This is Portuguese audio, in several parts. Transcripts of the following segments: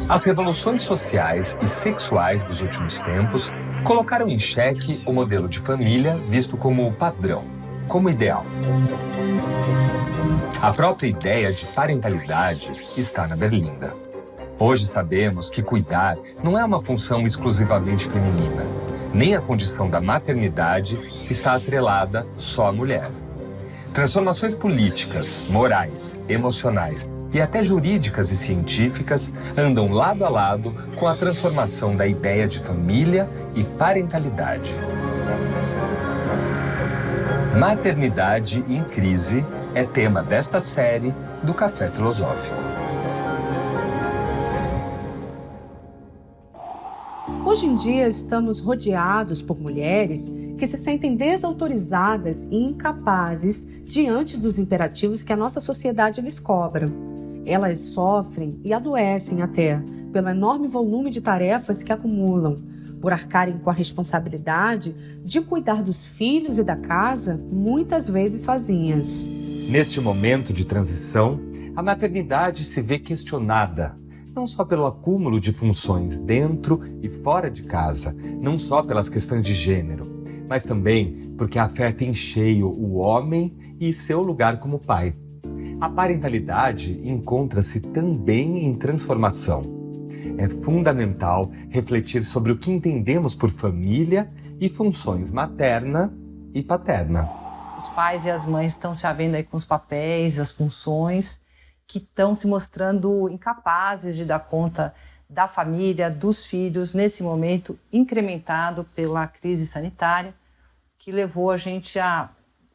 As revoluções sociais e sexuais dos últimos tempos colocaram em xeque o modelo de família visto como padrão, como ideal. A própria ideia de parentalidade está na berlinda. Hoje sabemos que cuidar não é uma função exclusivamente feminina, nem a condição da maternidade está atrelada só à mulher. Transformações políticas, morais, emocionais e até jurídicas e científicas andam lado a lado com a transformação da ideia de família e parentalidade. Maternidade em Crise é tema desta série do Café Filosófico. Hoje em dia estamos rodeados por mulheres que se sentem desautorizadas e incapazes diante dos imperativos que a nossa sociedade lhes cobra. Elas sofrem e adoecem até pelo enorme volume de tarefas que acumulam, por arcarem com a responsabilidade de cuidar dos filhos e da casa, muitas vezes sozinhas. Neste momento de transição, a maternidade se vê questionada, não só pelo acúmulo de funções dentro e fora de casa, não só pelas questões de gênero, mas também porque afeta em cheio o homem e seu lugar como pai. A parentalidade encontra-se também em transformação. É fundamental refletir sobre o que entendemos por família e funções materna e paterna. Os pais e as mães estão se havendo aí com os papéis, as funções, que estão se mostrando incapazes de dar conta da família, dos filhos, nesse momento incrementado pela crise sanitária, que levou a gente a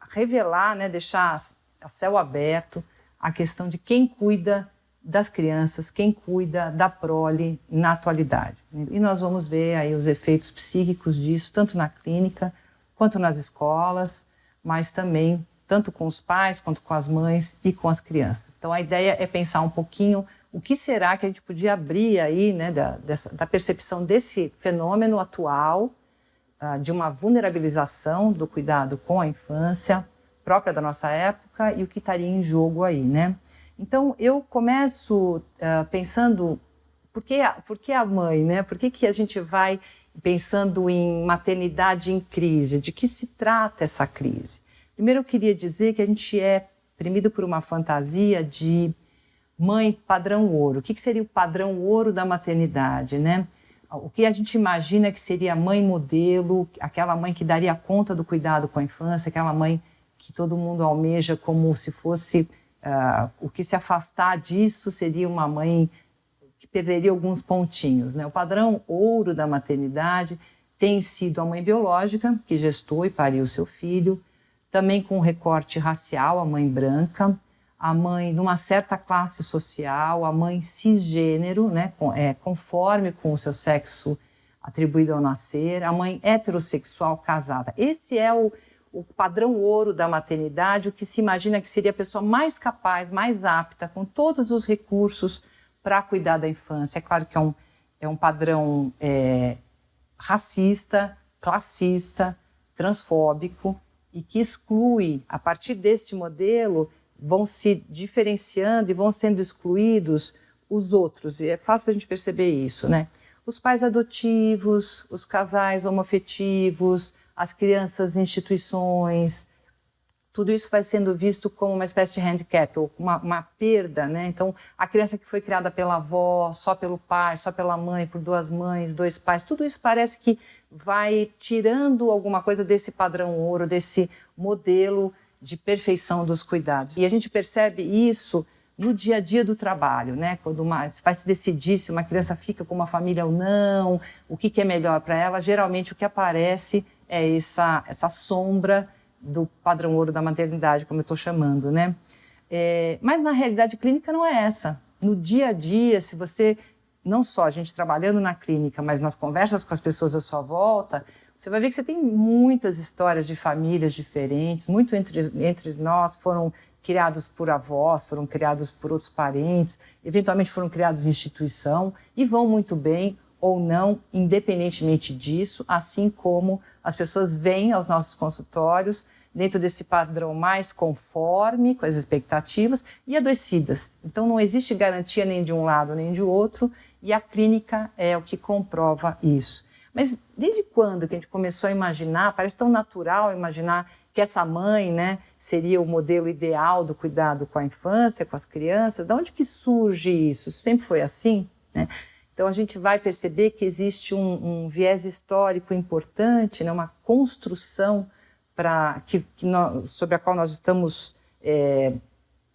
revelar, deixar a céu aberto a questão de quem cuida das crianças, quem cuida da prole na atualidade. E nós vamos ver aí os efeitos psíquicos disso, tanto na clínica, quanto nas escolas, mas também tanto com os pais, quanto com as mães e com as crianças. Então a ideia é pensar um pouquinho o que será que a gente podia abrir aí, da percepção desse fenômeno atual, de uma vulnerabilização do cuidado com a infância, própria da nossa época, e o que estaria em jogo aí, Então, eu começo pensando, por que a mãe, Por que a gente vai pensando em maternidade em crise? De que se trata essa crise? Primeiro, eu queria dizer que a gente é oprimido por uma fantasia de mãe padrão ouro. O que seria o padrão ouro da maternidade, O que a gente imagina que seria a mãe modelo, aquela mãe que daria conta do cuidado com a infância, aquela mãe que todo mundo almeja como se fosse... o que se afastar disso seria uma mãe que perderia alguns pontinhos. O padrão ouro da maternidade tem sido a mãe biológica, que gestou e pariu seu filho, também com recorte racial, a mãe branca, a mãe de uma certa classe social, a mãe cisgênero, conforme com o seu sexo atribuído ao nascer, a mãe heterossexual casada. Esse é o padrão ouro da maternidade, o que se imagina que seria a pessoa mais capaz, mais apta, com todos os recursos para cuidar da infância. É claro que é um padrão racista, classista, transfóbico, e que exclui, a partir desse modelo, vão se diferenciando e vão sendo excluídos os outros. E é fácil a gente perceber isso, Os pais adotivos, os casais homoafetivos, as crianças em instituições, tudo isso vai sendo visto como uma espécie de handicap, ou uma perda, Então, a criança que foi criada pela avó, só pelo pai, só pela mãe, por duas mães, dois pais, tudo isso parece que vai tirando alguma coisa desse padrão ouro, desse modelo de perfeição dos cuidados. E a gente percebe isso no dia a dia do trabalho, Quando vai se decidir se uma criança fica com uma família ou não, o que é melhor para ela, geralmente o que aparece é essa sombra do padrão ouro da maternidade, como eu estou chamando, Mas na realidade clínica não é essa. No dia a dia, se você, não só a gente trabalhando na clínica, mas nas conversas com as pessoas à sua volta, você vai ver que você tem muitas histórias de famílias diferentes, muito entre nós foram criados por avós, foram criados por outros parentes, eventualmente foram criados em instituição e vão muito bem ou não, independentemente disso, assim como as pessoas vêm aos nossos consultórios dentro desse padrão mais conforme com as expectativas e adoecidas. Então não existe garantia nem de um lado nem de outro e a clínica é o que comprova isso. Mas desde quando que a gente começou a imaginar, parece tão natural imaginar que essa mãe, né, seria o modelo ideal do cuidado com a infância, com as crianças? De onde que surge isso? Sempre foi assim, né? Então a gente vai perceber que existe um viés histórico importante, né, uma construção sobre a qual nós estamos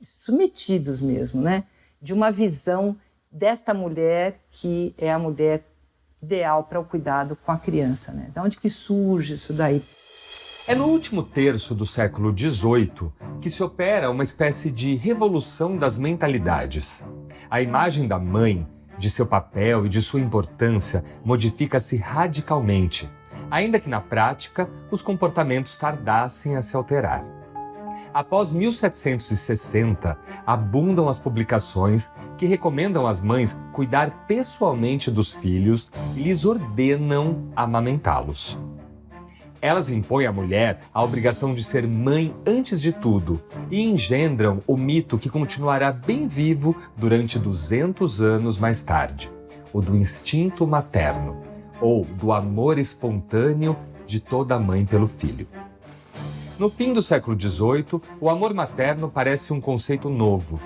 submetidos mesmo, né, de uma visão desta mulher que é a mulher ideal para o cuidado com a criança, né? De onde que surge isso daí? É no último terço do século XVIII que se opera uma espécie de revolução das mentalidades. A imagem da mãe, de seu papel e de sua importância modifica-se radicalmente, ainda que na prática os comportamentos tardassem a se alterar. Após 1760, abundam as publicações que recomendam às mães cuidar pessoalmente dos filhos e lhes ordenam amamentá-los. Elas impõem à mulher a obrigação de ser mãe antes de tudo e engendram o mito que continuará bem vivo durante 200 anos mais tarde, o do instinto materno, ou do amor espontâneo de toda mãe pelo filho. No fim do século XVIII, o amor materno parece um conceito novo.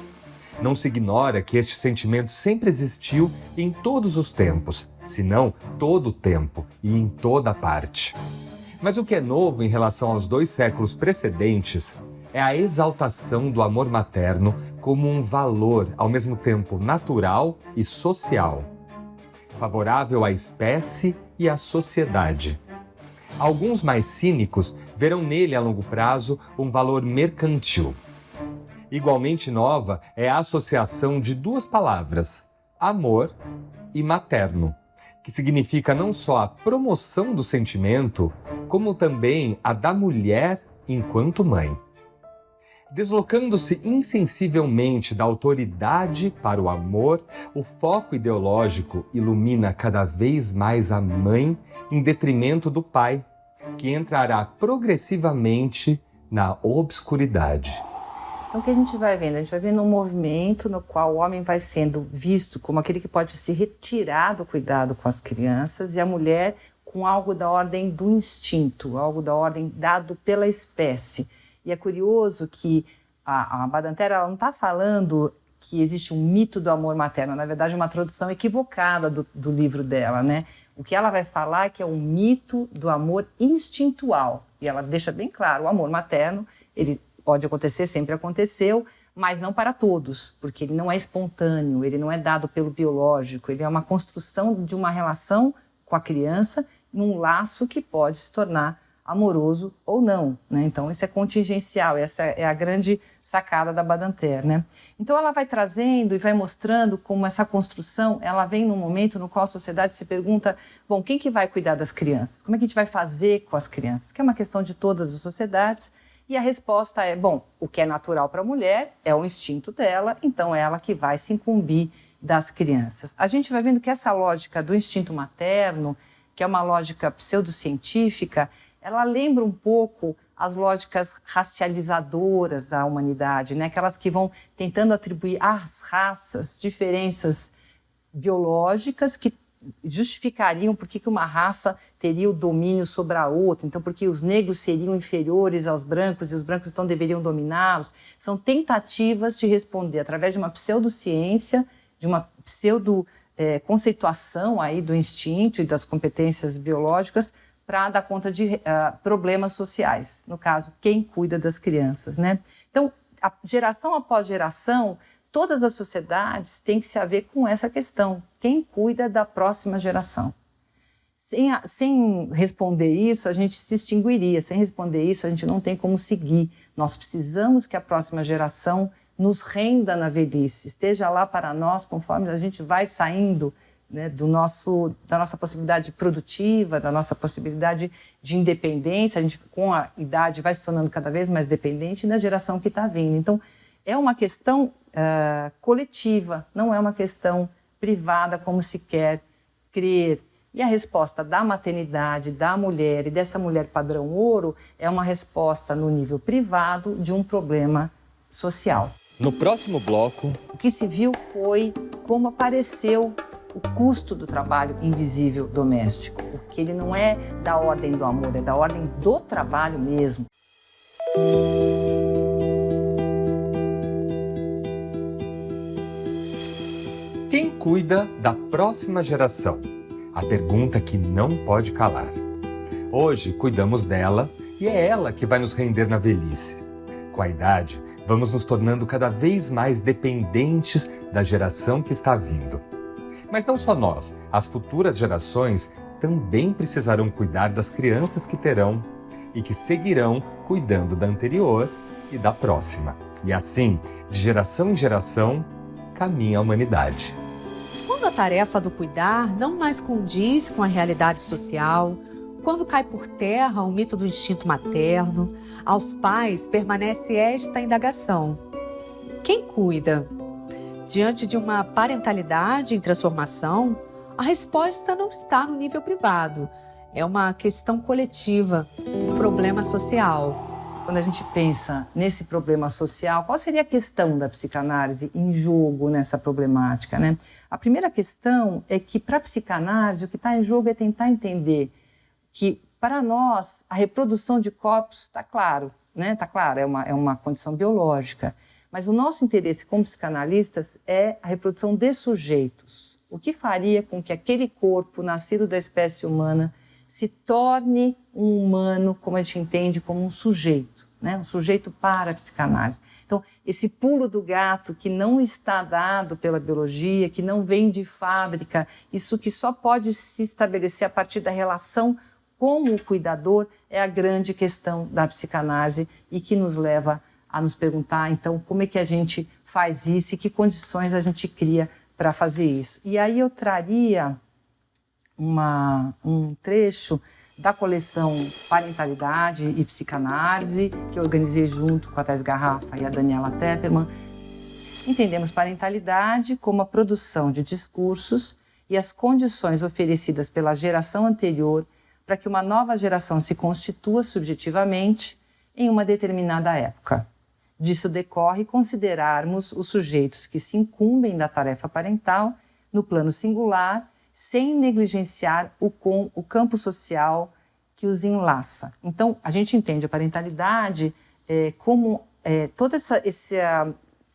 Não se ignora que este sentimento sempre existiu em todos os tempos, se não todo o tempo e em toda parte. Mas o que é novo em relação aos 2 séculos precedentes é a exaltação do amor materno como um valor ao mesmo tempo natural e social, favorável à espécie e à sociedade. Alguns mais cínicos verão nele a longo prazo um valor mercantil. Igualmente nova é a associação de 2 palavras, amor e materno, que significa não só a promoção do sentimento, como também a da mulher enquanto mãe. Deslocando-se insensivelmente da autoridade para o amor, o foco ideológico ilumina cada vez mais a mãe em detrimento do pai, que entrará progressivamente na obscuridade. Então o que a gente vai vendo? A gente vai vendo um movimento no qual o homem vai sendo visto como aquele que pode se retirar do cuidado com as crianças e a mulher com algo da ordem do instinto, algo da ordem dado pela espécie. E é curioso que a Badinter não está falando que existe um mito do amor materno, na verdade uma tradução equivocada do livro dela, né? O que ela vai falar é que é um mito do amor instintual. E ela deixa bem claro, o amor materno, ele pode acontecer, sempre aconteceu, mas não para todos, porque ele não é espontâneo, ele não é dado pelo biológico, ele é uma construção de uma relação com a criança num laço que pode se tornar amoroso ou não, né? Então isso é contingencial, essa é a grande sacada da Badinter, né? Então ela vai trazendo e vai mostrando como essa construção, ela vem num momento no qual a sociedade se pergunta, bom, quem que vai cuidar das crianças? Como é que a gente vai fazer com as crianças? Que é uma questão de todas as sociedades. E a resposta é, bom, o que é natural para a mulher é o instinto dela, então é ela que vai se incumbir das crianças. A gente vai vendo que essa lógica do instinto materno, que é uma lógica pseudocientífica, ela lembra um pouco as lógicas racializadoras da humanidade, né? Aquelas que vão tentando atribuir às raças diferenças biológicas que justificariam por que uma raça teria o domínio sobre a outra, então porque os negros seriam inferiores aos brancos e os brancos então deveriam dominá-los. São tentativas de responder através de uma pseudociência, de uma pseudo-conceituação aí do instinto e das competências biológicas para dar conta de problemas sociais, no caso, quem cuida das crianças, né? Então, a geração após geração, todas as sociedades têm que se haver com essa questão, quem cuida da próxima geração. Sem responder isso, a gente se extinguiria, sem responder isso, a gente não tem como seguir. Nós precisamos que a próxima geração nos renda na velhice, esteja lá para nós conforme a gente vai saindo, né, da nossa possibilidade produtiva, da nossa possibilidade de independência, a gente com a idade vai se tornando cada vez mais dependente da geração que está vindo. Então, é uma questão coletiva, não é uma questão privada como se quer crer E a resposta da maternidade, da mulher e dessa mulher padrão ouro é uma resposta no nível privado de um problema social. No próximo bloco, O que se viu foi como apareceu o custo do trabalho invisível doméstico, porque ele não é da ordem do amor, é da ordem do trabalho mesmo. quem cuida da próxima geração? A pergunta que não pode calar. Hoje cuidamos dela e é ela que vai nos render na velhice. Com a idade, vamos nos tornando cada vez mais dependentes da geração que está vindo. Mas não só nós, as futuras gerações também precisarão cuidar das crianças que terão e que seguirão cuidando da anterior e da próxima. E assim, de geração em geração, caminha a humanidade. Quando a tarefa do cuidar não mais condiz com a realidade social, quando cai por terra o mito do instinto materno, aos pais permanece esta indagação: quem cuida? Diante de uma parentalidade em transformação, a resposta não está no nível privado. É uma questão coletiva, um problema social. Quando a gente pensa nesse problema social, qual seria a questão da psicanálise em jogo nessa problemática, né? A primeira questão é que, para a psicanálise, o que está em jogo é tentar entender que, para nós, a reprodução de corpos está claro, né? Está claro, é uma condição biológica. Mas o nosso interesse como psicanalistas é a reprodução de sujeitos. O que faria com que aquele corpo nascido da espécie humana se torne um humano, como a gente entende, como um sujeito, né? Um sujeito para a psicanálise. Então, esse pulo do gato que não está dado pela biologia, que não vem de fábrica, isso que só pode se estabelecer a partir da relação com o cuidador, é a grande questão da psicanálise e que nos leva a nos perguntar, então, como é que a gente faz isso e que condições a gente cria para fazer isso. E aí eu traria um trecho da coleção Parentalidade e Psicanálise, que eu organizei junto com a Thais Garrafa e a Daniela Tepperman. Entendemos parentalidade como a produção de discursos e as condições oferecidas pela geração anterior para que uma nova geração se constitua subjetivamente em uma determinada época. Disso decorre considerarmos os sujeitos que se incumbem da tarefa parental no plano singular, sem negligenciar o campo social que os enlaça. Então, a gente entende a parentalidade como todo esse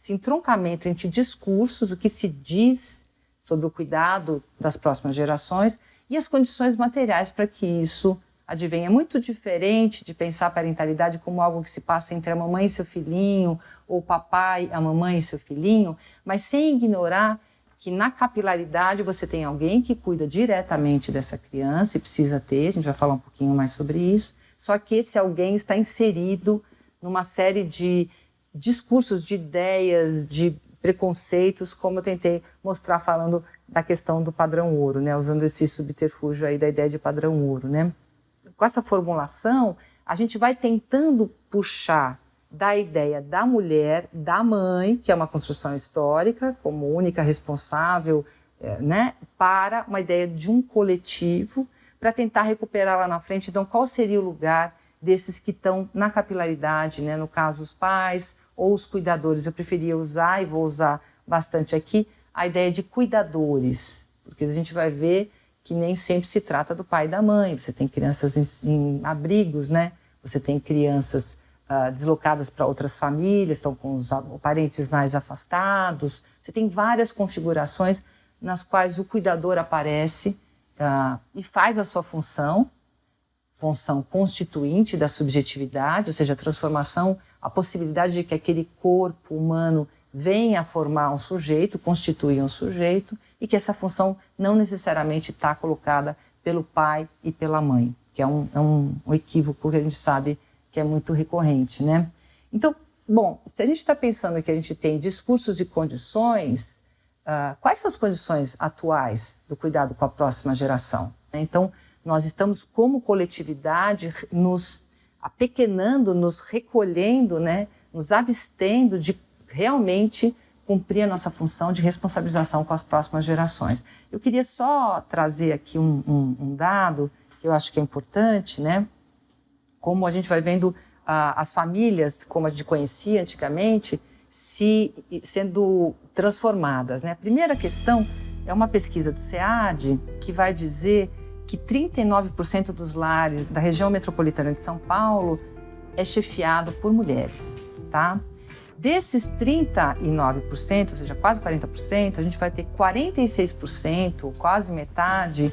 entroncamento entre discursos, o que se diz sobre o cuidado das próximas gerações e as condições materiais para que isso advenha. É muito diferente de pensar a parentalidade como algo que se passa entre a mamãe e seu filhinho, ou o papai, a mamãe e seu filhinho, mas sem ignorar que na capilaridade você tem alguém que cuida diretamente dessa criança e precisa ter, a gente vai falar um pouquinho mais sobre isso, só que esse alguém está inserido numa série de discursos, de ideias, de preconceitos, como eu tentei mostrar falando da questão do padrão ouro, né? Usando esse subterfúgio aí da ideia de padrão ouro, né? Com essa formulação, a gente vai tentando puxar da ideia da mulher, da mãe, que é uma construção histórica, como única responsável, né, para uma ideia de um coletivo, para tentar recuperar lá na frente. Então, qual seria o lugar desses que estão na capilaridade, né, no caso, os pais ou os cuidadores? Eu preferia usar, e vou usar bastante aqui, a ideia de cuidadores, porque a gente vai ver que nem sempre se trata do pai e da mãe. Você tem crianças em abrigos, né? Você tem crianças deslocadas para outras famílias, estão com os parentes mais afastados. Você tem várias configurações nas quais o cuidador aparece e faz a sua função constituinte da subjetividade, ou seja, a transformação, a possibilidade de que aquele corpo humano venha a formar um sujeito, constituir um sujeito, e que essa função não necessariamente está colocada pelo pai e pela mãe, que é um equívoco que a gente sabe que é muito recorrente, né? Então, bom, se a gente está pensando que a gente tem discursos e condições, quais são as condições atuais do cuidado com a próxima geração? Então, nós estamos como coletividade nos apequenando, nos recolhendo, né? Nos abstendo de realmente cumprir a nossa função de responsabilização com as próximas gerações. Eu queria só trazer aqui um dado que eu acho que é importante, né? Como a gente vai vendo as famílias, como a gente conhecia antigamente, sendo transformadas, né? A primeira questão é uma pesquisa do SEAD que vai dizer que 39% dos lares da região metropolitana de São Paulo é chefiado por mulheres, tá? Desses 39%, ou seja, quase 40%, a gente vai ter 46%, quase metade,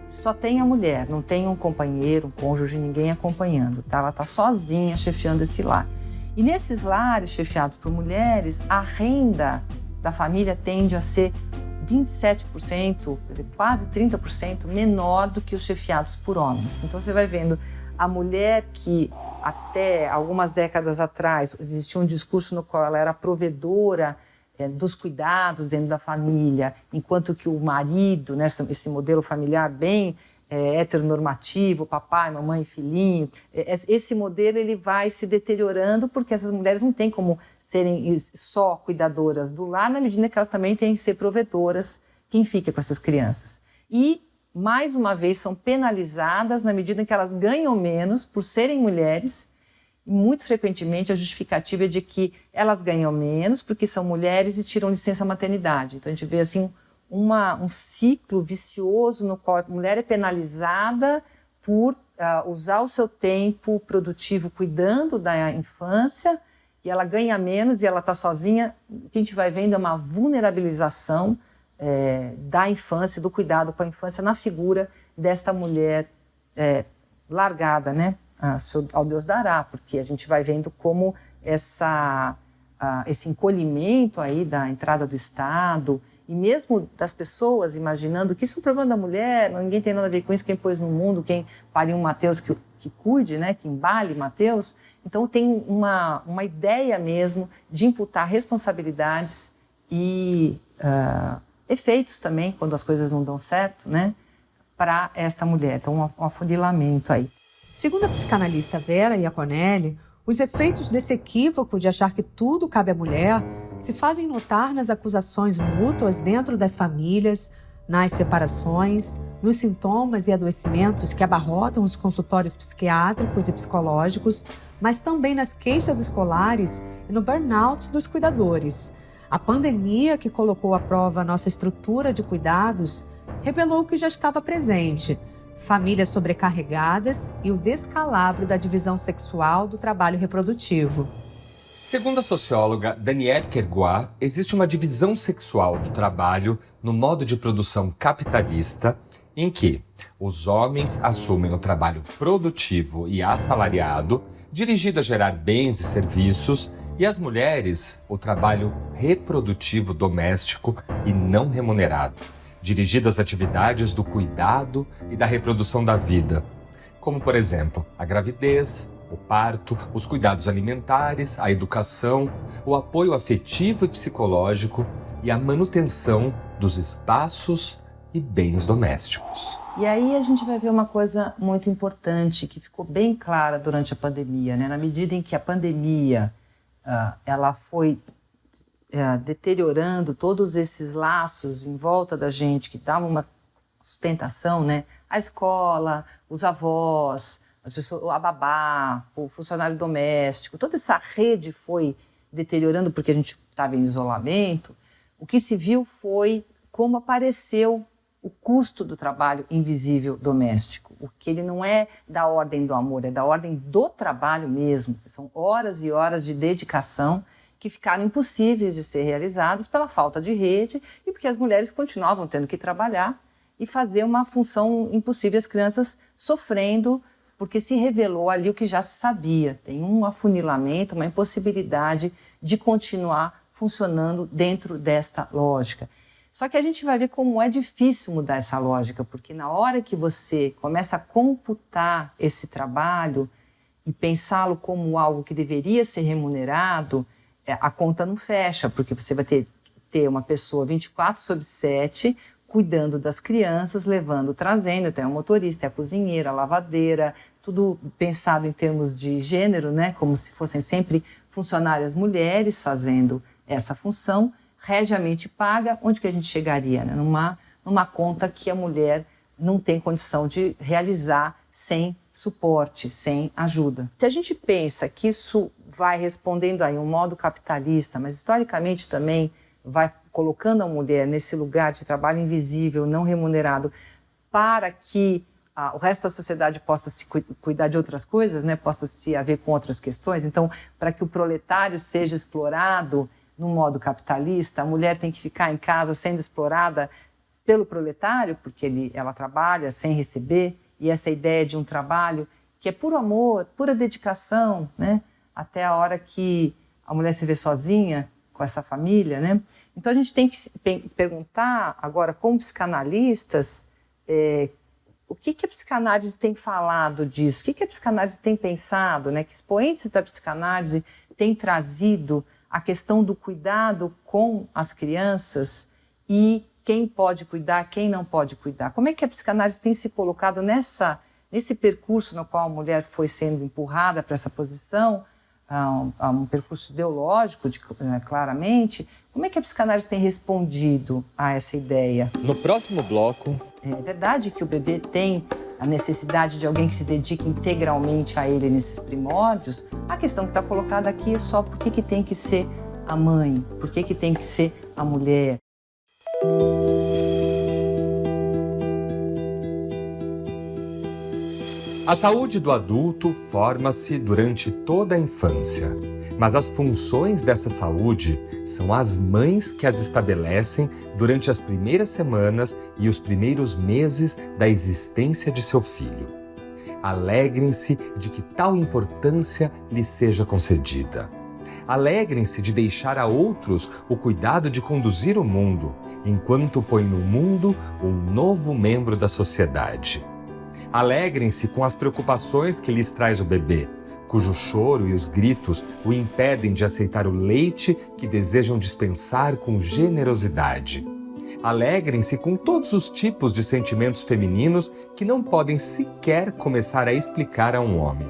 só tem a mulher, não tem um companheiro, um cônjuge, ninguém acompanhando, tá? Ela está sozinha chefiando esse lar. E nesses lares chefiados por mulheres, a renda da família tende a ser 27%, quase 30% menor do que os chefiados por homens. Então você vai vendo a mulher que até algumas décadas atrás existia um discurso no qual ela era provedora dos cuidados dentro da família, enquanto que o marido, né, esse modelo familiar bem heteronormativo, papai, mamãe, filhinho, esse modelo ele vai se deteriorando porque essas mulheres não têm como serem só cuidadoras do lar, na medida que elas também têm que ser provedoras, quem fica com essas crianças. E, mais uma vez, são penalizadas na medida em que elas ganham menos por serem mulheres. E, muito frequentemente, a justificativa é de que elas ganham menos porque são mulheres e tiram licença maternidade. Então, a gente vê assim um ciclo vicioso no qual a mulher é penalizada por usar o seu tempo produtivo cuidando da infância e ela ganha menos e ela está sozinha. O que a gente vai vendo é uma vulnerabilização da infância, do cuidado com a infância na figura desta mulher largada, né, ao Deus dará, porque a gente vai vendo como esse encolhimento aí da entrada do Estado e mesmo das pessoas imaginando que isso é um problema da mulher, ninguém tem nada a ver com isso, quem pôs no mundo, quem pariu um Mateus que cuide, né, que embale Mateus. Então tem uma ideia mesmo de imputar responsabilidades e efeitos também, quando as coisas não dão certo, né, para esta mulher. Então um afunilamento aí. Segundo a psicanalista Vera Iaconelli, os efeitos desse equívoco de achar que tudo cabe à mulher se fazem notar nas acusações mútuas dentro das famílias, nas separações, nos sintomas e adoecimentos que abarrotam os consultórios psiquiátricos e psicológicos, mas também nas queixas escolares e no burnout dos cuidadores. A pandemia, que colocou à prova a nossa estrutura de cuidados, revelou o que já estava presente: famílias sobrecarregadas e o descalabro da divisão sexual do trabalho reprodutivo. Segundo a socióloga Danielle Kergoat, existe uma divisão sexual do trabalho no modo de produção capitalista, em que os homens assumem o trabalho produtivo e assalariado, dirigido a gerar bens e serviços, e as mulheres o trabalho reprodutivo doméstico e não remunerado, dirigido às atividades do cuidado e da reprodução da vida, como, por exemplo, a gravidez, o parto, os cuidados alimentares, a educação, o apoio afetivo e psicológico e a manutenção dos espaços e bens domésticos. E aí a gente vai ver uma coisa muito importante que ficou bem clara durante a pandemia, né? Na medida em que a pandemia ela foi deteriorando todos esses laços em volta da gente que davam uma sustentação, né? A escola, os avós, as pessoas, a babá, o funcionário doméstico, toda essa rede foi deteriorando porque a gente estava em isolamento. O que se viu foi como apareceu o custo do trabalho invisível doméstico, o que ele não é da ordem do amor, é da ordem do trabalho mesmo. São horas e horas de dedicação que ficaram impossíveis de ser realizadas pela falta de rede e porque as mulheres continuavam tendo que trabalhar e fazer uma função impossível, as crianças sofrendo, porque se revelou ali o que já se sabia. Tem um afunilamento, uma impossibilidade de continuar funcionando dentro desta lógica. Só que a gente vai ver como é difícil mudar essa lógica, porque na hora que você começa a computar esse trabalho e pensá-lo como algo que deveria ser remunerado, a conta não fecha, porque você vai ter uma pessoa 24/7 cuidando das crianças, levando, trazendo, tem a motorista, a cozinheira, a lavadeira, tudo pensado em termos de gênero, né? Como se fossem sempre funcionárias mulheres fazendo essa função, regiamente paga, onde que a gente chegaria? Né? Numa conta que a mulher não tem condição de realizar sem suporte, sem ajuda. Se a gente pensa que isso vai respondendo aí um modo capitalista, mas historicamente também vai colocando a mulher nesse lugar de trabalho invisível, não remunerado, para que o resto da sociedade possa se cuidar de outras coisas, né? Possa se haver com outras questões. Então, para que o proletário seja explorado no modo capitalista, a mulher tem que ficar em casa sendo explorada pelo proletário, porque ela trabalha sem receber, e essa ideia de um trabalho que é puro amor, pura dedicação, né? Até a hora que a mulher se vê sozinha com essa família, né? Então a gente tem que perguntar agora, como psicanalistas, o que a psicanálise tem falado disso? O que a psicanálise tem pensado, né? Que expoentes da psicanálise têm trazido a questão do cuidado com as crianças e quem pode cuidar, quem não pode cuidar. Como é que a psicanálise tem se colocado nesse percurso no qual a mulher foi sendo empurrada para essa posição, um percurso ideológico, claramente? Como é que a psicanálise tem respondido a essa ideia? No próximo bloco... É verdade que o bebê tem a necessidade de alguém que se dedique integralmente a ele nesses primórdios? A questão que está colocada aqui é só por que tem que ser a mãe, por que tem que ser a mulher. A saúde do adulto forma-se durante toda a infância, mas as funções dessa saúde são as mães que as estabelecem durante as primeiras semanas e os primeiros meses da existência de seu filho. Alegrem-se de que tal importância lhe seja concedida. Alegrem-se de deixar a outros o cuidado de conduzir o mundo, enquanto põe no mundo um novo membro da sociedade. Alegrem-se com as preocupações que lhes traz o bebê, cujo choro e os gritos o impedem de aceitar o leite que desejam dispensar com generosidade. Alegrem-se com todos os tipos de sentimentos femininos que não podem sequer começar a explicar a um homem.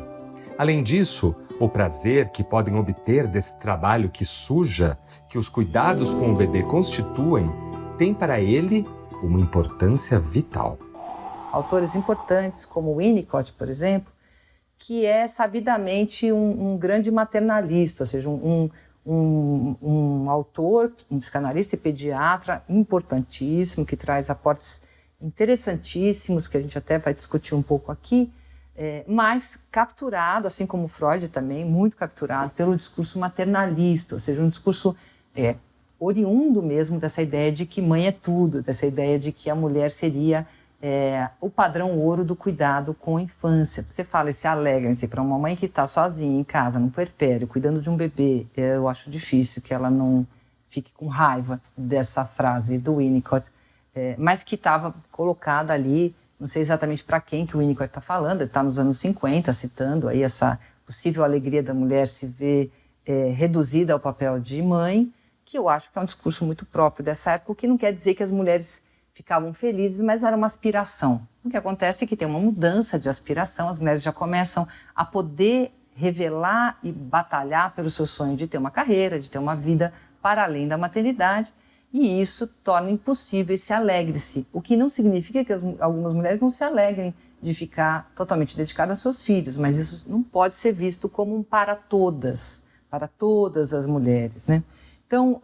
Além disso, o prazer que podem obter desse trabalho que suja, que os cuidados com o bebê constituem, tem para ele uma importância vital. Autores importantes, como Winnicott, por exemplo, que é sabidamente um grande maternalista, ou seja, um autor, um psicanalista e pediatra importantíssimo, que traz aportes interessantíssimos, que a gente até vai discutir um pouco aqui, mas capturado, assim como Freud também, muito capturado pelo discurso maternalista, ou seja, um discurso oriundo mesmo dessa ideia de que mãe é tudo, dessa ideia de que a mulher seria o padrão ouro do cuidado com a infância. Você fala esse alegrem-se para uma mãe que está sozinha em casa, no puerpério, cuidando de um bebê, eu acho difícil que ela não fique com raiva dessa frase do Winnicott, mas que estava colocada ali, não sei exatamente para quem que o Winnicott está falando, ele está nos anos 50, citando aí essa possível alegria da mulher se ver reduzida ao papel de mãe, que eu acho que é um discurso muito próprio dessa época, o que não quer dizer que as mulheres ficavam felizes, mas era uma aspiração. O que acontece é que tem uma mudança de aspiração, as mulheres já começam a poder revelar e batalhar pelo seu sonho de ter uma carreira, de ter uma vida para além da maternidade, e isso torna impossível esse alegre-se, o que não significa que algumas mulheres não se alegrem de ficar totalmente dedicadas aos seus filhos, mas isso não pode ser visto como um para todas as mulheres, né? Então,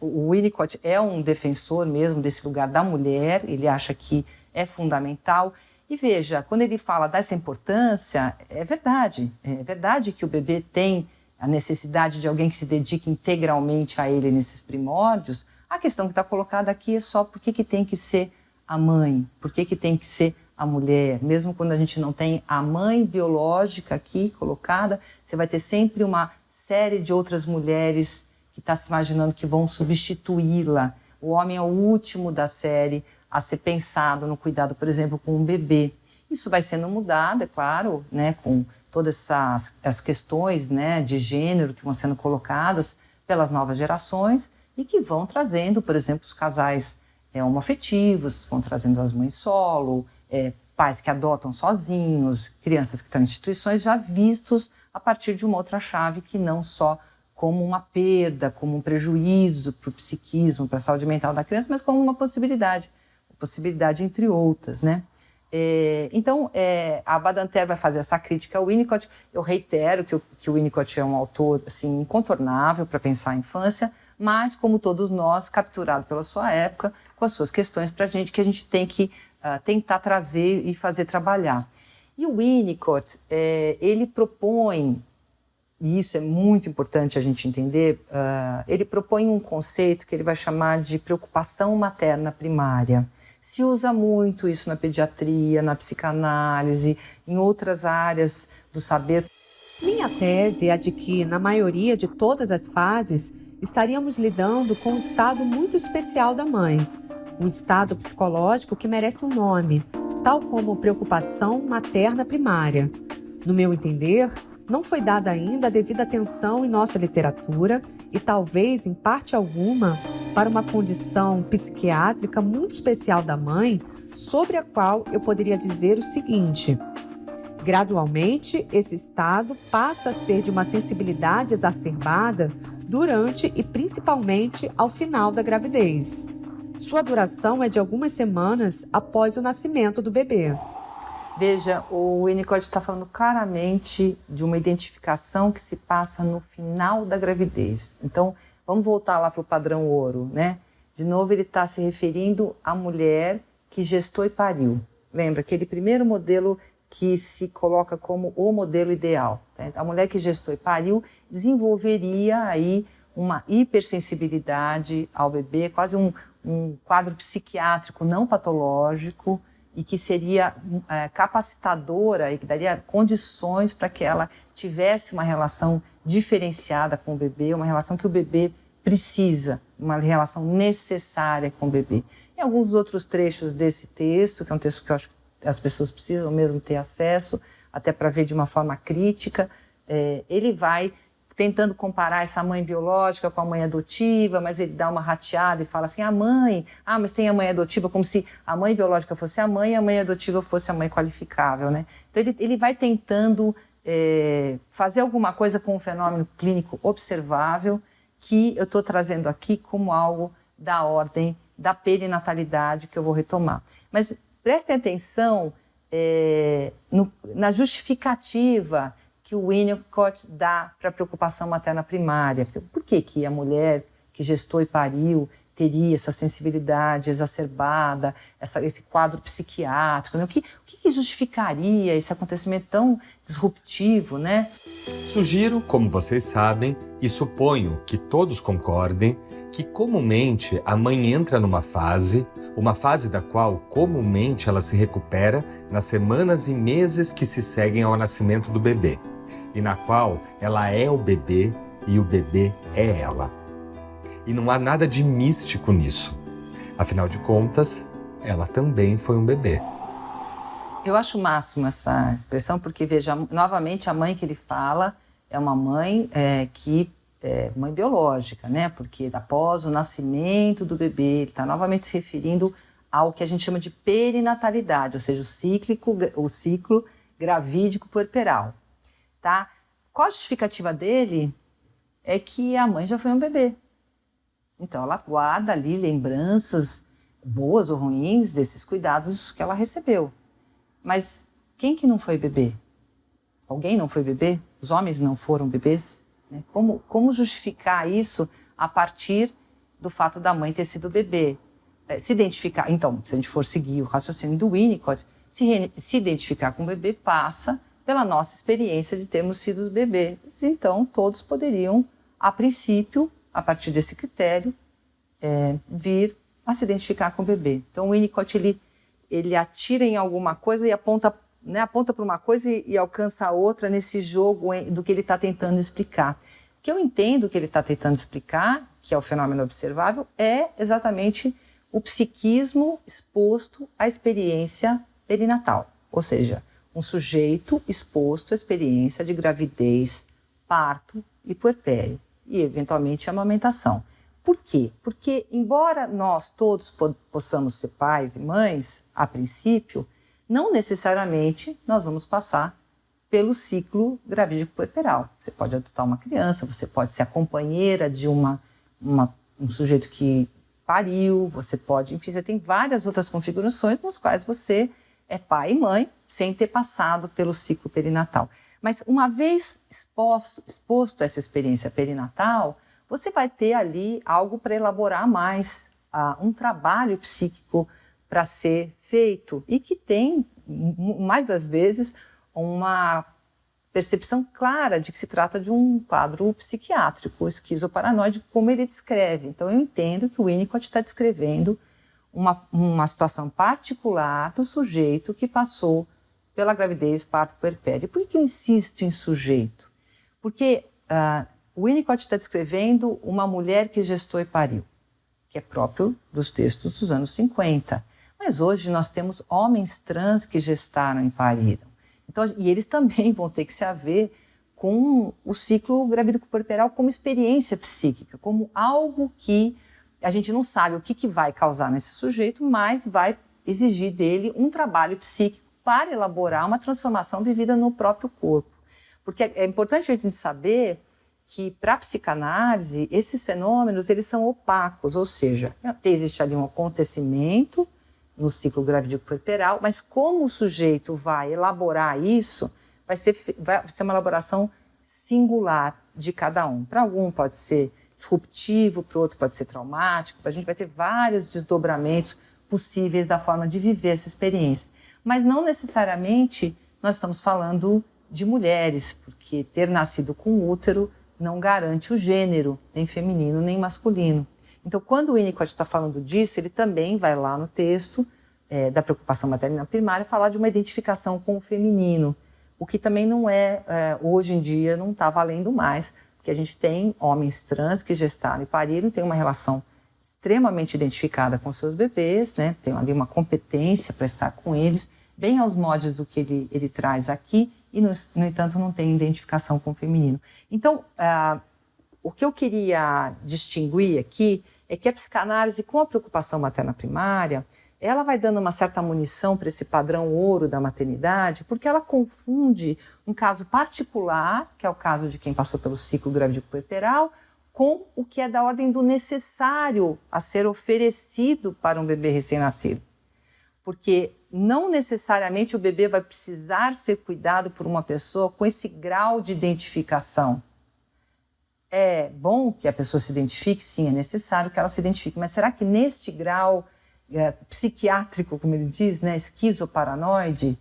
o Winnicott é um defensor mesmo desse lugar da mulher, ele acha que é fundamental. E veja, quando ele fala dessa importância, é verdade que o bebê tem a necessidade de alguém que se dedique integralmente a ele nesses primórdios. A questão que está colocada aqui é só por que tem que ser a mãe, por que tem que ser a mulher. Mesmo quando a gente não tem a mãe biológica aqui colocada, você vai ter sempre uma série de outras mulheres que está se imaginando que vão substituí-la. O homem é o último da série a ser pensado no cuidado, por exemplo, com um bebê. Isso vai sendo mudado, é claro, né, com todas as questões, né, de gênero que vão sendo colocadas pelas novas gerações e que vão trazendo, por exemplo, os casais homoafetivos, vão trazendo as mães solo, pais que adotam sozinhos, crianças que estão em instituições já vistos a partir de uma outra chave que não só como uma perda, como um prejuízo para o psiquismo, para a saúde mental da criança, mas como uma possibilidade entre outras, né? Então, a Badinter vai fazer essa crítica ao Winnicott. Eu reitero que o Winnicott é um autor assim, incontornável para pensar a infância, mas, como todos nós, capturado pela sua época, com as suas questões para a gente, que a gente tem que tentar trazer e fazer trabalhar. E o Winnicott, ele propõe, e isso é muito importante a gente entender, ele propõe um conceito que ele vai chamar de preocupação materna primária. Se usa muito isso na pediatria, na psicanálise, em outras áreas do saber. Minha tese é a de que, na maioria de todas as fases, estaríamos lidando com um estado muito especial da mãe. Um estado psicológico que merece um nome, tal como preocupação materna primária. No meu entender, não foi dada ainda a devida atenção em nossa literatura e talvez, em parte alguma, para uma condição psiquiátrica muito especial da mãe, sobre a qual eu poderia dizer o seguinte: gradualmente, esse estado passa a ser de uma sensibilidade exacerbada durante e principalmente ao final da gravidez. Sua duração é de algumas semanas após o nascimento do bebê. Veja, o Winnicott está falando claramente de uma identificação que se passa no final da gravidez. Então, vamos voltar lá para o padrão ouro, né? De novo, ele está se referindo à mulher que gestou e pariu. Lembra, aquele primeiro modelo que se coloca como o modelo ideal. Né? A mulher que gestou e pariu desenvolveria aí uma hipersensibilidade ao bebê, quase um quadro psiquiátrico não patológico, e que seria capacitadora e que daria condições para que ela tivesse uma relação diferenciada com o bebê, uma relação que o bebê precisa, uma relação necessária com o bebê. Em alguns outros trechos desse texto, que é um texto que eu acho que as pessoas precisam mesmo ter acesso, até para ver de uma forma crítica, ele vai tentando comparar essa mãe biológica com a mãe adotiva, mas ele dá uma rateada e fala assim, mas tem a mãe adotiva, como se a mãe biológica fosse a mãe e a mãe adotiva fosse a mãe qualificável, né? Então ele vai tentando fazer alguma coisa com um fenômeno clínico observável que eu estou trazendo aqui como algo da ordem da perinatalidade que eu vou retomar. Mas prestem atenção na justificativa que o Winnicott dá para a preocupação materna primária. Por que a mulher que gestou e pariu teria essa sensibilidade exacerbada, esse quadro psiquiátrico? Né? O que justificaria esse acontecimento tão disruptivo, né? Sugiro, como vocês sabem, e suponho que todos concordem, que comumente a mãe entra numa fase da qual comumente ela se recupera nas semanas e meses que se seguem ao nascimento do bebê, e na qual ela é o bebê e o bebê é ela. E não há nada de místico nisso. Afinal de contas, ela também foi um bebê. Eu acho o máximo essa expressão, porque, veja, novamente a mãe que ele fala é uma mãe mãe biológica, né? Porque após o nascimento do bebê, ele está novamente se referindo ao que a gente chama de perinatalidade, ou seja, o ciclo gravídico puerperal. Tá? Qual a justificativa dele? É que a mãe já foi um bebê. Então ela guarda ali lembranças boas ou ruins desses cuidados que ela recebeu. Mas quem que não foi bebê? Alguém não foi bebê? Os homens não foram bebês? Né? Como justificar isso a partir do fato da mãe ter sido bebê? Se identificar, então, se a gente for seguir o raciocínio do Winnicott, se identificar com o bebê passa pela nossa experiência de termos sido bebês. Então, todos poderiam, a princípio, a partir desse critério, vir a se identificar com o bebê. Então, o Winnicott, ele atira em alguma coisa e aponta para uma coisa e alcança a outra nesse jogo do que ele está tentando explicar. O que eu entendo que ele está tentando explicar, que é o fenômeno observável, é exatamente o psiquismo exposto à experiência perinatal, ou seja, um sujeito exposto à experiência de gravidez, parto e puerpério, e eventualmente amamentação. Por quê? Porque, embora nós todos possamos ser pais e mães, a princípio, não necessariamente nós vamos passar pelo ciclo gravídico puerperal. Você pode adotar uma criança, você pode ser a companheira de um sujeito que pariu, você pode, enfim, você tem várias outras configurações nas quais você é pai e mãe sem ter passado pelo ciclo perinatal. Mas uma vez exposto a essa experiência perinatal, você vai ter ali algo para elaborar mais, um trabalho psíquico para ser feito e que tem, mais das vezes, uma percepção clara de que se trata de um quadro psiquiátrico, esquizoparanoide, como ele descreve. Então, eu entendo que o Winnicott está descrevendo uma situação particular do sujeito que passou pela gravidez, parto, puerpério. Por que eu insisto em sujeito? Porque o Winnicott está descrevendo uma mulher que gestou e pariu, que é próprio dos textos dos anos 50. Mas hoje nós temos homens trans que gestaram e pariram. Então, e eles também vão ter que se haver com o ciclo gravídico puerperal como experiência psíquica, como algo que a gente não sabe o que vai causar nesse sujeito, mas vai exigir dele um trabalho psíquico para elaborar uma transformação vivida no próprio corpo. Porque é importante a gente saber que, para a psicanálise, esses fenômenos eles são opacos, ou seja, existe ali um acontecimento no ciclo gravídico puerperal, mas como o sujeito vai elaborar isso, vai ser uma elaboração singular de cada um. Para algum pode ser disruptivo, para o outro pode ser traumático, a gente vai ter vários desdobramentos possíveis da forma de viver essa experiência. Mas não necessariamente nós estamos falando de mulheres, porque ter nascido com útero não garante o gênero, nem feminino, nem masculino. Então, quando o Winnicott está falando disso, ele também vai lá no texto da preocupação materna primária falar de uma identificação com o feminino, o que também não hoje em dia, não está valendo mais, porque a gente tem homens trans que gestaram e pariram, tem uma relação extremamente identificada com seus bebês, né? Tem ali uma competência para estar com eles, bem aos moldes do que ele traz aqui, e, no entanto, não tem identificação com o feminino. Então, o que eu queria distinguir aqui é que a psicanálise, com a preocupação materna primária, ela vai dando uma certa munição para esse padrão ouro da maternidade, porque ela confunde um caso particular, que é o caso de quem passou pelo ciclo gravídico puerperal, com o que é da ordem do necessário a ser oferecido para um bebê recém-nascido. Porque não necessariamente o bebê vai precisar ser cuidado por uma pessoa com esse grau de identificação. É bom que a pessoa se identifique? Sim, é necessário que ela se identifique. Mas será que neste grau psiquiátrico, como ele diz, né, esquizoparanoide?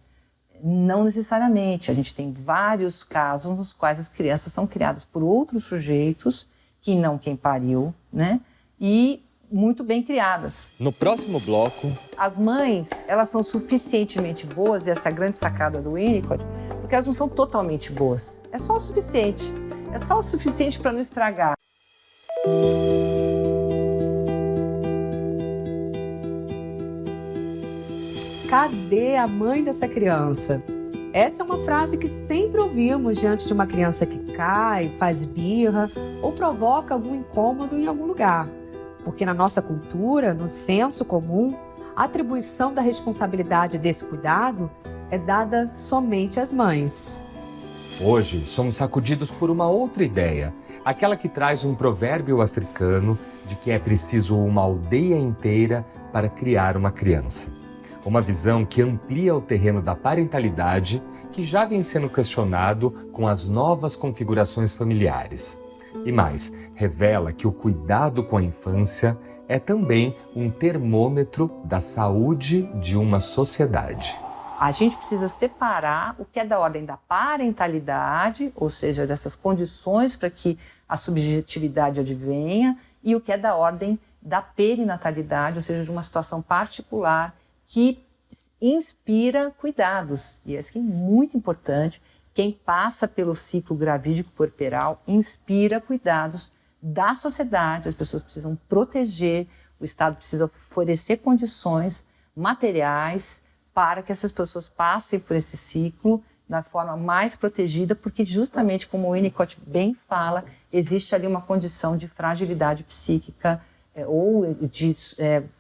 Não necessariamente. A gente tem vários casos nos quais as crianças são criadas por outros sujeitos, que não quem pariu, né? E muito bem criadas. No próximo bloco... As mães, elas são suficientemente boas, e essa é a grande sacada do Winnicott, porque elas não são totalmente boas. É só o suficiente. É só o suficiente para não estragar. Cadê a mãe dessa criança? Essa é uma frase que sempre ouvimos diante de uma criança que cai, faz birra ou provoca algum incômodo em algum lugar. Porque na nossa cultura, no senso comum, a atribuição da responsabilidade desse cuidado é dada somente às mães. Hoje, somos sacudidos por uma outra ideia, aquela que traz um provérbio africano de que é preciso uma aldeia inteira para criar uma criança. Uma visão que amplia o terreno da parentalidade, que já vem sendo questionado com as novas configurações familiares. E mais, revela que o cuidado com a infância é também um termômetro da saúde de uma sociedade. A gente precisa separar o que é da ordem da parentalidade, ou seja, dessas condições para que a subjetividade advenha, e o que é da ordem da perinatalidade, ou seja, de uma situação particular que inspira cuidados. E isso é muito importante. Quem passa pelo ciclo gravídico puerperal inspira cuidados da sociedade. As pessoas precisam proteger, o Estado precisa oferecer condições materiais para que essas pessoas passem por esse ciclo da forma mais protegida, porque justamente como o Winnicott bem fala, existe ali uma condição de fragilidade psíquica ou de,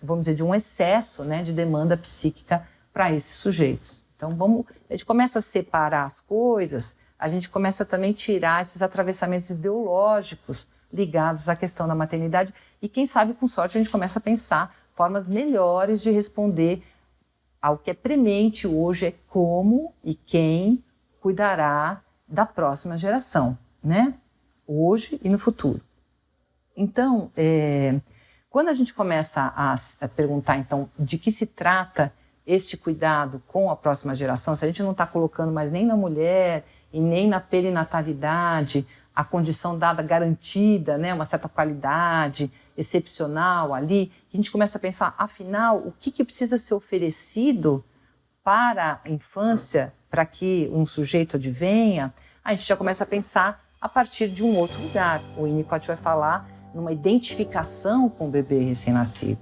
vamos dizer, de um excesso, né, de demanda psíquica para esses sujeitos. Então a gente começa a separar as coisas, a gente começa também a tirar esses atravessamentos ideológicos ligados à questão da maternidade e quem sabe, com sorte, a gente começa a pensar formas melhores de responder ao que é premente hoje, é como e quem cuidará da próxima geração, né? Hoje e no futuro. Então, quando a gente começa a perguntar, então, de que se trata este cuidado com a próxima geração, se a gente não está colocando mais nem na mulher e nem na perinatalidade a condição dada garantida, né, uma certa qualidade excepcional ali, a gente começa a pensar, afinal, o que precisa ser oferecido para a infância, para que um sujeito advenha, a gente já começa a pensar a partir de um outro lugar. O Winnicott vai falar numa identificação com o bebê recém-nascido.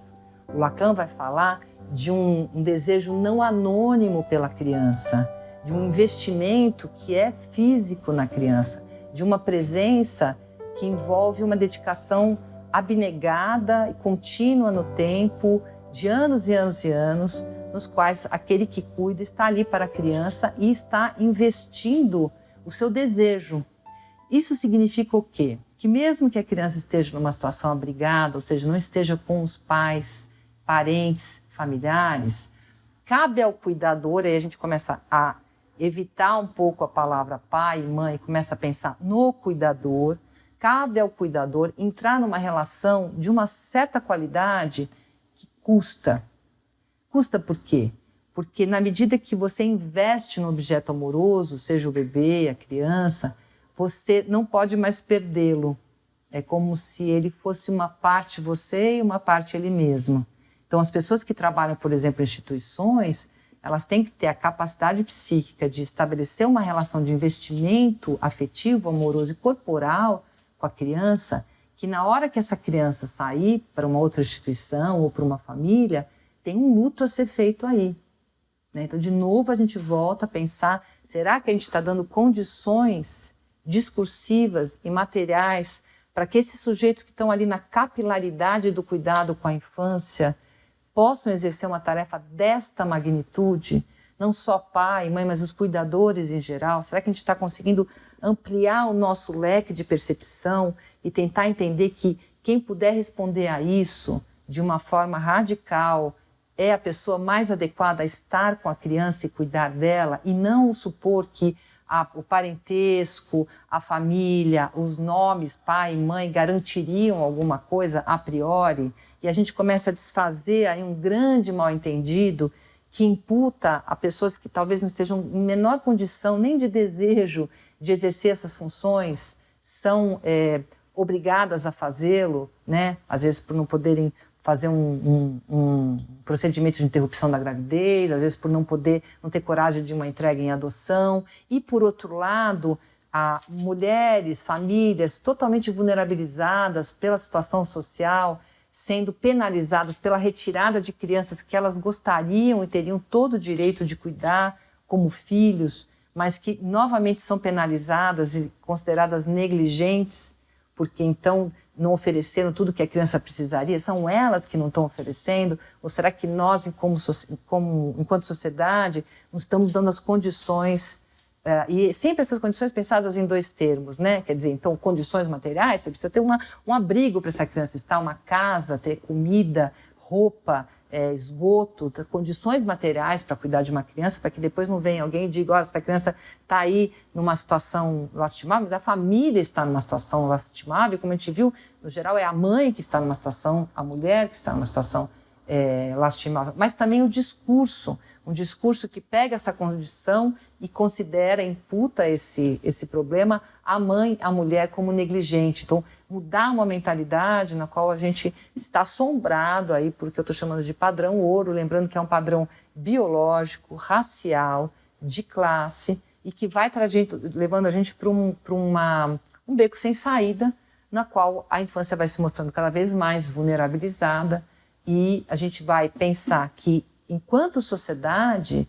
O Lacan vai falar de um desejo não anônimo pela criança, de um investimento que é físico na criança, de uma presença que envolve uma dedicação abnegada e contínua no tempo, de anos e anos e anos, nos quais aquele que cuida está ali para a criança e está investindo o seu desejo. Isso significa o quê? Que mesmo que a criança esteja numa situação abrigada, ou seja, não esteja com os pais, parentes, familiares, cabe ao cuidador, aí a gente começa a evitar um pouco a palavra pai e mãe, começa a pensar no cuidador, cabe ao cuidador entrar numa relação de uma certa qualidade que custa. Custa por quê? Porque na medida que você investe no objeto amoroso, seja o bebê, a criança, você não pode mais perdê-lo. É como se ele fosse uma parte você e uma parte ele mesmo. Então as pessoas que trabalham, por exemplo, em instituições, elas têm que ter a capacidade psíquica de estabelecer uma relação de investimento afetivo, amoroso e corporal com a criança, que na hora que essa criança sair para uma outra instituição ou para uma família, tem um luto a ser feito aí. Né? Então, de novo, a gente volta a pensar, será que a gente está dando condições discursivas e materiais para que esses sujeitos que estão ali na capilaridade do cuidado com a infância possam exercer uma tarefa desta magnitude, não só pai e mãe, mas os cuidadores em geral? Será que a gente está conseguindo ampliar o nosso leque de percepção e tentar entender que quem puder responder a isso de uma forma radical é a pessoa mais adequada a estar com a criança e cuidar dela, e não supor que o parentesco, a família, os nomes, pai e mãe, garantiriam alguma coisa a priori, e a gente começa a desfazer aí um grande mal-entendido que imputa a pessoas que talvez não estejam em menor condição nem de desejo de exercer essas funções, são obrigadas a fazê-lo, né? Às vezes por não poderem fazer um procedimento de interrupção da gravidez, às vezes por não ter coragem de uma entrega em adoção, e por outro lado, mulheres, famílias totalmente vulnerabilizadas pela situação social, sendo penalizadas pela retirada de crianças que elas gostariam e teriam todo o direito de cuidar como filhos, mas que novamente são penalizadas e consideradas negligentes, porque então não ofereceram tudo que a criança precisaria. São elas que não estão oferecendo? Ou será que nós, enquanto sociedade, não estamos dando as condições, e sempre essas condições pensadas em dois termos, né? Quer dizer, então, condições materiais, você precisa ter um abrigo para essa criança estar, uma casa, ter comida, roupa, esgoto, condições materiais para cuidar de uma criança, para que depois não venha alguém e diga, olha, essa criança está aí numa situação lastimável, mas a família está numa situação lastimável, como a gente viu, no geral é a mãe que está numa situação, a mulher que está numa situação lastimável, mas também o discurso, um discurso que pega essa condição e considera, imputa esse problema à mãe, à mulher como negligente. Então, mudar uma mentalidade na qual a gente está assombrado aí por que eu estou chamando de padrão ouro, lembrando que é um padrão biológico, racial, de classe, e que vai levando a gente para um beco sem saída, na qual a infância vai se mostrando cada vez mais vulnerabilizada, e a gente vai pensar que, enquanto sociedade,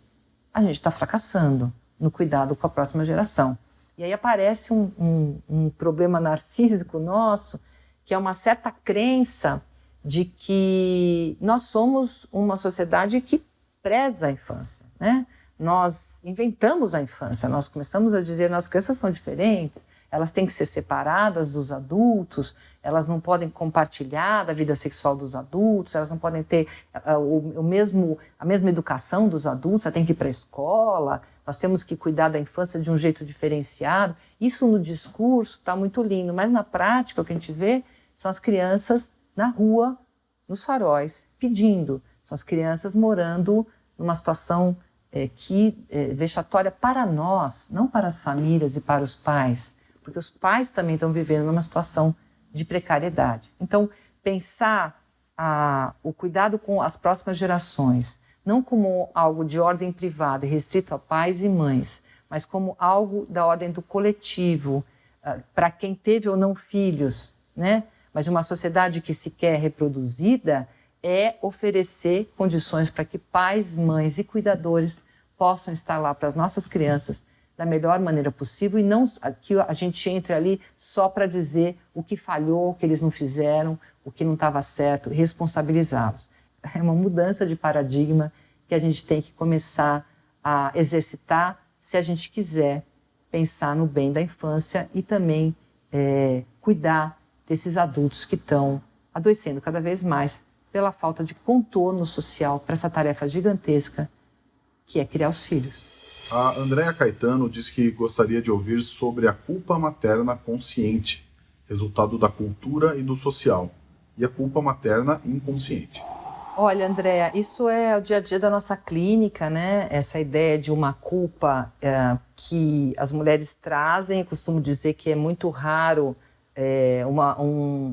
a gente está fracassando no cuidado com a próxima geração. E aí aparece um problema narcísico nosso, que é uma certa crença de que nós somos uma sociedade que preza a infância, né? nós inventamos a infância, nós começamos a dizer, nossas crianças são diferentes, elas têm que ser separadas dos adultos, elas não podem compartilhar da vida sexual dos adultos, elas não podem ter a mesma educação dos adultos, elas têm que ir para a escola, nós temos que cuidar da infância de um jeito diferenciado. Isso no discurso está muito lindo, mas na prática o que a gente vê são as crianças na rua, nos faróis, pedindo. São as crianças morando numa situação vexatória para nós, não para as famílias e para os pais, porque os pais também estão vivendo numa situação de precariedade. Então, pensar o cuidado com as próximas gerações, não como algo de ordem privada e restrito a pais e mães, mas como algo da ordem do coletivo, para quem teve ou não filhos, né? Mas de uma sociedade que se quer reproduzida, é oferecer condições para que pais, mães e cuidadores possam estar lá para as nossas crianças da melhor maneira possível e não que a gente entre ali só para dizer o que falhou, o que eles não fizeram, o que não estava certo, responsabilizá-los. É uma mudança de paradigma que a gente tem que começar a exercitar se a gente quiser pensar no bem da infância e também cuidar desses adultos que estão adoecendo cada vez mais pela falta de contorno social para essa tarefa gigantesca que é criar os filhos. A Andréa Caetano diz que gostaria de ouvir sobre a culpa materna consciente, resultado da cultura e do social, e a culpa materna inconsciente. Olha, Andréa, isso é o dia a dia da nossa clínica, né? Essa ideia de uma culpa que as mulheres trazem. Eu costumo dizer que é muito raro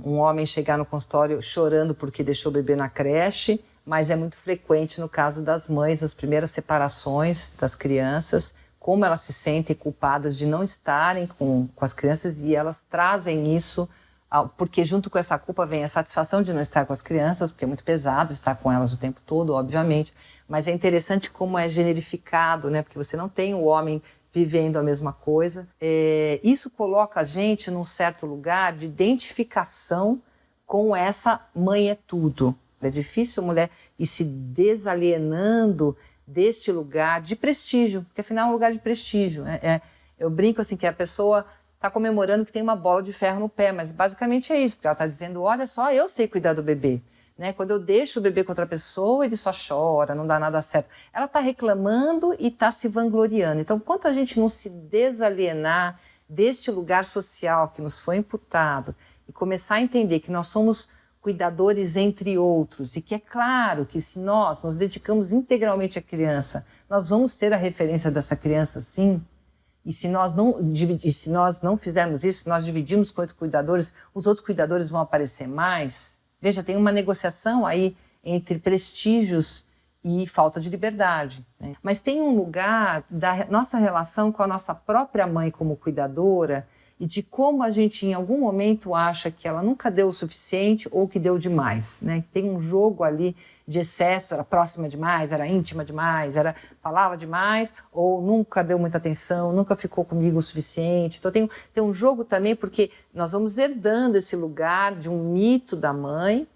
um homem chegar no consultório chorando porque deixou o bebê na creche, mas é muito frequente no caso das mães, as primeiras separações das crianças, como elas se sentem culpadas de não estarem com as crianças, e elas trazem isso, porque junto com essa culpa vem a satisfação de não estar com as crianças, porque é muito pesado estar com elas o tempo todo, obviamente, mas é interessante como é generificado, né? Porque você não tem o homem vivendo a mesma coisa. Isso coloca a gente num certo lugar de identificação com essa mãe é tudo. É difícil a mulher ir se desalienando deste lugar de prestígio, porque afinal é um lugar de prestígio. Eu brinco assim que a pessoa está comemorando que tem uma bola de ferro no pé, mas basicamente é isso, porque ela está dizendo, olha só, eu sei cuidar do bebê. Né? Quando eu deixo o bebê com outra pessoa, ele só chora, não dá nada certo. Ela está reclamando e está se vangloriando. Então, quanto a gente não se desalienar deste lugar social que nos foi imputado e começar a entender que nós somos cuidadores entre outros e que é claro que se nós nos dedicamos integralmente à criança, nós vamos ser a referência dessa criança, sim. E se nós não fizermos isso, nós dividimos com outros cuidadores, os outros cuidadores vão aparecer mais. Veja, tem uma negociação aí entre prestígios e falta de liberdade, né? Mas tem um lugar da nossa relação com a nossa própria mãe como cuidadora e de como a gente em algum momento acha que ela nunca deu o suficiente ou que deu demais, né? Tem um jogo ali de excesso, era próxima demais, era íntima demais, falava demais ou nunca deu muita atenção, nunca ficou comigo o suficiente. Então tem um jogo também porque nós vamos herdando esse lugar de um mito da mãe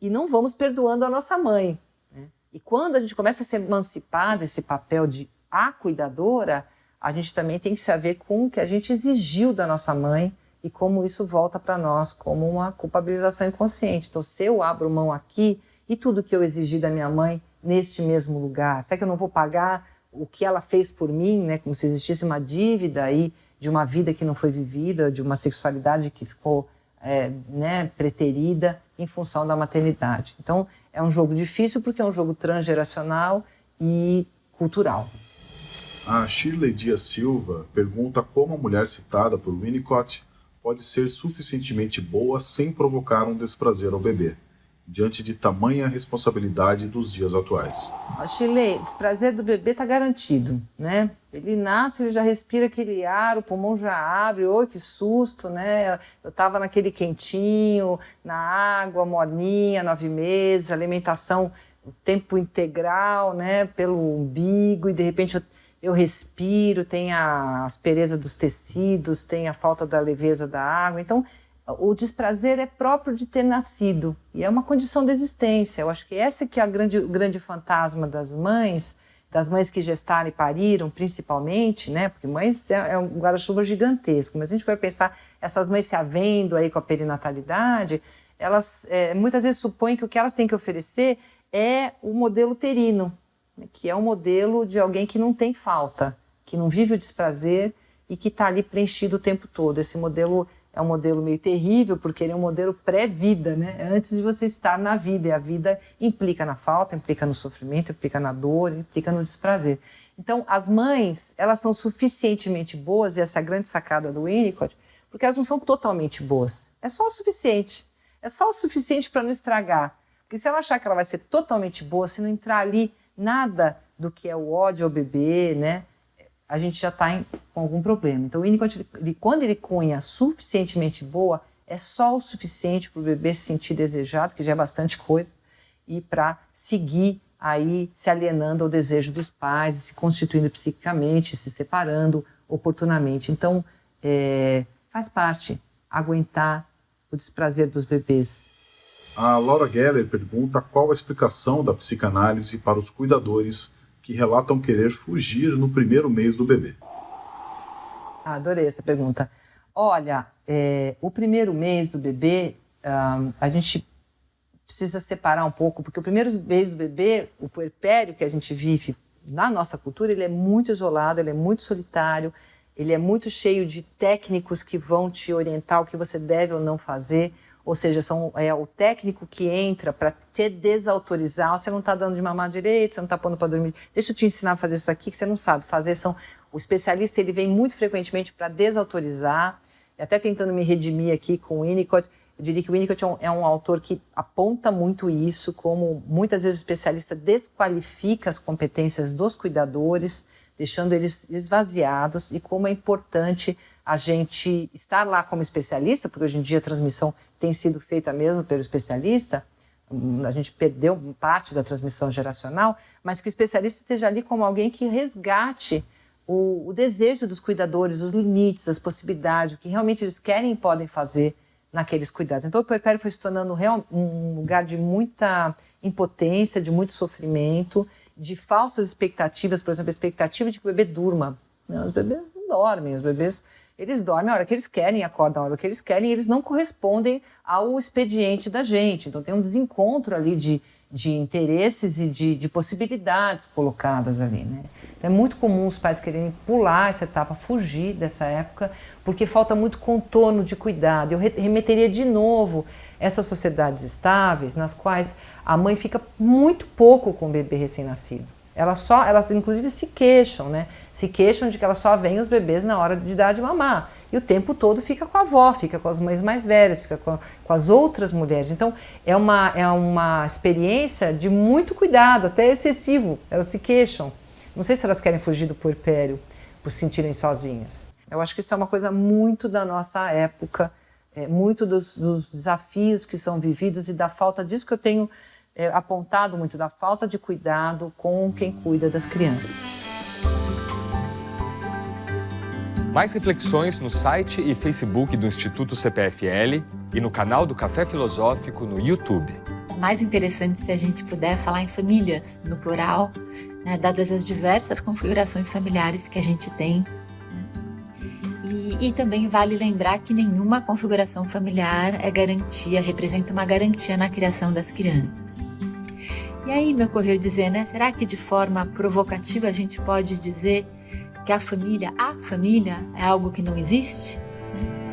e não vamos perdoando a nossa mãe, né? E quando a gente começa a se emancipar desse papel de a cuidadora, a gente também tem que se ver com o que a gente exigiu da nossa mãe e como isso volta para nós como uma culpabilização inconsciente. Então, se eu abro mão aqui e tudo que eu exigi da minha mãe neste mesmo lugar, será que eu não vou pagar o que ela fez por mim, né? Como se existisse uma dívida aí de uma vida que não foi vivida, de uma sexualidade que ficou preterida em função da maternidade. Então, é um jogo difícil porque é um jogo transgeracional e cultural. A Shirley Dias Silva pergunta como a mulher citada por Winnicott pode ser suficientemente boa sem provocar um desprazer ao bebê, diante de tamanha responsabilidade dos dias atuais. Shirley, o desprazer do bebê está garantido, né? Ele nasce, ele já respira aquele ar, o pulmão já abre, oi, que susto, né? Eu estava naquele quentinho, na água, morninha, 9 meses, alimentação, o tempo integral, né? Pelo umbigo, e de repente eu respiro, tem a aspereza dos tecidos, tem a falta da leveza da água. Então, o desprazer é próprio de ter nascido e é uma condição de existência. Eu acho que essa que é o grande fantasma das mães, das mães que gestaram e pariram, principalmente, né? Porque mães é um guarda-chuva gigantesco, mas a gente vai pensar, essas mães se havendo aí com a perinatalidade, elas muitas vezes supõem que o que elas têm que oferecer é o modelo uterino, né? Que é o modelo de alguém que não tem falta, que não vive o desprazer e que está ali preenchido o tempo todo. Esse modelo é um modelo meio terrível, porque ele é um modelo pré-vida, né? Antes de você estar na vida, e a vida implica na falta, implica no sofrimento, implica na dor, implica no desprazer. Então, as mães, elas são suficientemente boas, e essa é a grande sacada do Winnicott, porque elas não são totalmente boas. É só o suficiente. É só o suficiente para não estragar. Porque se ela achar que ela vai ser totalmente boa, se não entrar ali nada do que é o ódio ao bebê, né? A gente já está com algum problema. Então, o Winnicott, quando ele cunha suficientemente boa, é só o suficiente para o bebê se sentir desejado, que já é bastante coisa, e para seguir aí se alienando ao desejo dos pais, se constituindo psiquicamente, se separando oportunamente. Então, faz parte aguentar o desprazer dos bebês. A Laura Geller pergunta qual a explicação da psicanálise para os cuidadores que relatam querer fugir no primeiro mês do bebê. Adorei essa pergunta. Olha, o primeiro mês do bebê, a gente precisa separar um pouco, porque o primeiro mês do bebê, o puerpério que a gente vive na nossa cultura, ele é muito isolado, ele é muito solitário, ele é muito cheio de técnicos que vão te orientar o que você deve ou não fazer. Ou seja, é o técnico que entra para te desautorizar. Você não está dando de mamar direito, você não está pondo para dormir. Deixa eu te ensinar a fazer isso aqui que você não sabe fazer. O especialista ele vem muito frequentemente para desautorizar. E até tentando me redimir aqui com o Winnicott, eu diria que o Winnicott é um autor que aponta muito isso, como muitas vezes o especialista desqualifica as competências dos cuidadores, deixando eles esvaziados, e como é importante a gente estar lá como especialista, porque hoje em dia a transmissão tem sido feita mesmo pelo especialista, a gente perdeu parte da transmissão geracional, mas que o especialista esteja ali como alguém que resgate o desejo dos cuidadores, os limites, as possibilidades, o que realmente eles querem e podem fazer naqueles cuidados. Então o puerpério foi se tornando um lugar de muita impotência, de muito sofrimento, de falsas expectativas, por exemplo, a expectativa de que o bebê durma. Os bebês não dormem, os bebês eles dormem a hora que eles querem, acordam a hora que eles querem, e eles não correspondem ao expediente da gente. Então tem um desencontro ali de interesses e de possibilidades colocadas ali, né? Então é muito comum os pais quererem pular essa etapa, fugir dessa época, porque falta muito contorno de cuidado. Eu remeteria de novo essas sociedades estáveis, nas quais a mãe fica muito pouco com o bebê recém-nascido. Elas inclusive se queixam, né? Se queixam de que elas só veem os bebês na hora de dar de mamar. E o tempo todo fica com a avó, fica com as mães mais velhas, fica com as outras mulheres. Então é uma experiência de muito cuidado, até excessivo. Elas se queixam. Não sei se elas querem fugir do puerpério por se sentirem sozinhas. Eu acho que isso é uma coisa muito da nossa época, muito dos desafios que são vividos e da falta disso que eu tenho apontado muito, da falta de cuidado com quem cuida das crianças. Mais reflexões no site e Facebook do Instituto CPFL e no canal do Café Filosófico no YouTube. Mais interessante se a gente puder falar em famílias, no plural, né, dadas as diversas configurações familiares que a gente tem. E também vale lembrar que nenhuma configuração familiar representa uma garantia na criação das crianças. E aí me ocorreu dizer, né, será que de forma provocativa a gente pode dizer que a família é algo que não existe? Né?